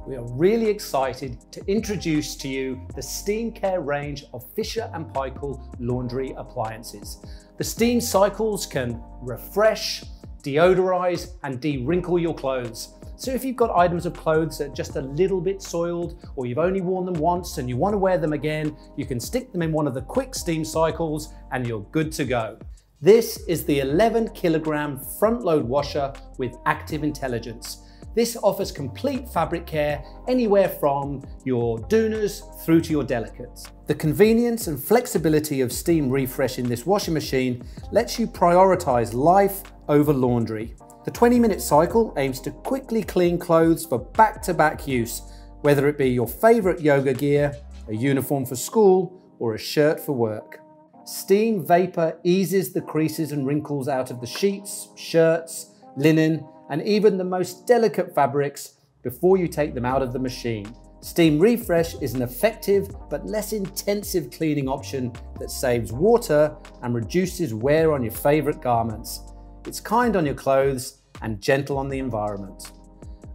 we are really excited to introduce to you the Steam Care range of Fisher Paykel laundry appliances. The steam cycles can refresh, deodorize, and de-wrinkle your clothes. So if you've got items of clothes that are just a little bit soiled, or you've only worn them once and you want to wear them again, you can stick them in one of the quick steam cycles and you're good to go. This is the 11 kilogram front load washer with active intelligence. This offers complete fabric care anywhere from your Odours through to your delicates. The convenience and flexibility of steam refresh in this washing machine lets you prioritize life over laundry. The 20-minute cycle aims to quickly clean clothes for back-to-back use, whether it be your favorite yoga gear, a uniform for school, or a shirt for work. Steam vapor eases the creases and wrinkles out of the sheets, shirts, linen, and even the most delicate fabrics before you take them out of the machine. Steam Refresh is an effective but less intensive cleaning option that saves water and reduces wear on your favorite garments. It's kind on your clothes and gentle on the environment.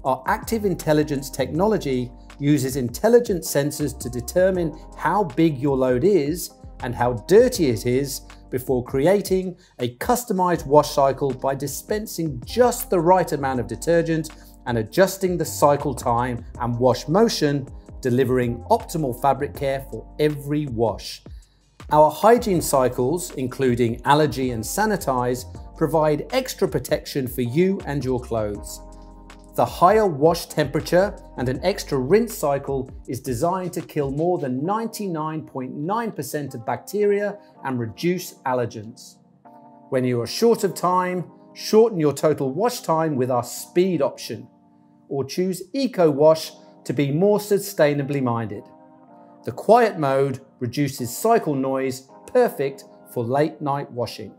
Our active intelligence technology uses intelligent sensors to determine how big your load is and how dirty it is before creating a customized wash cycle by dispensing just the right amount of detergent and adjusting the cycle time and wash motion, delivering optimal fabric care for every wash. Our hygiene cycles, including allergy and sanitize, provide extra protection for you and your clothes. The higher wash temperature and an extra rinse cycle is designed to kill more than 99.9% of bacteria and reduce allergens. When you are short of time, shorten your total wash time with our speed option, or choose Eco Wash to be more sustainably minded. The quiet mode reduces cycle noise, perfect for late night washing.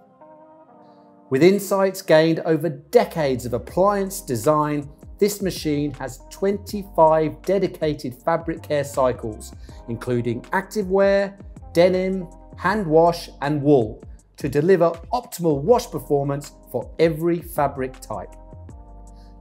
With insights gained over decades of appliance design, this machine has 25 dedicated fabric care cycles, including activewear, denim, hand wash, and wool, to deliver optimal wash performance for every fabric type.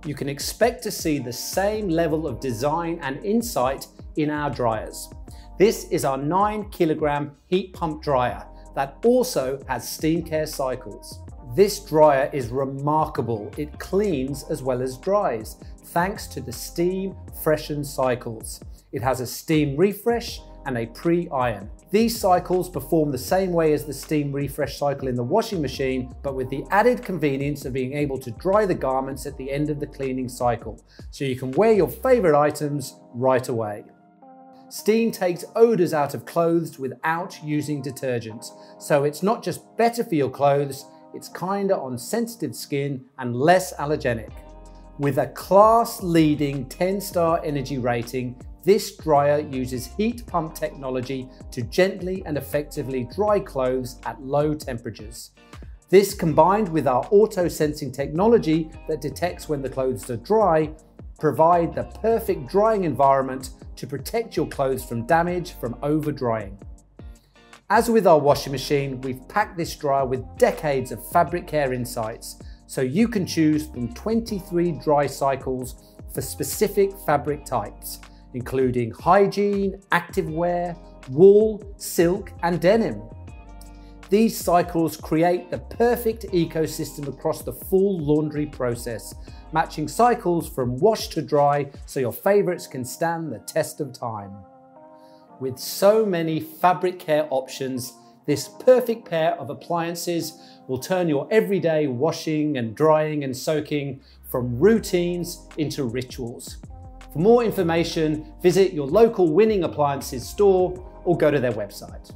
You can expect to see the same level of design and insight in our dryers. This is our 9 kilogram heat pump dryer that also has steam care cycles. This dryer is remarkable. It cleans as well as dries, thanks to the steam freshen cycles. It has a steam refresh and a pre-iron. These cycles perform the same way as the steam refresh cycle in the washing machine, but with the added convenience of being able to dry the garments at the end of the cleaning cycle, so you can wear your favorite items right away. Steam takes odors out of clothes without using detergent, so it's not just better for your clothes, it's kinder on sensitive skin and less allergenic. With a class-leading 10-star energy rating, this dryer uses heat pump technology to gently and effectively dry clothes at low temperatures. This, combined with our auto-sensing technology that detects when the clothes are dry, provide the perfect drying environment to protect your clothes from damage from over-drying. As with our washing machine, we've packed this dryer with decades of fabric care insights, so you can choose from 23 dry cycles for specific fabric types, including hygiene, activewear, wool, silk, and denim. These cycles create the perfect ecosystem across the full laundry process, matching cycles from wash to dry so your favorites can stand the test of time. With so many fabric care options, this perfect pair of appliances will turn your everyday washing and drying and soaking from routines into rituals. For more information, visit your local Winning Appliances store or go to their website.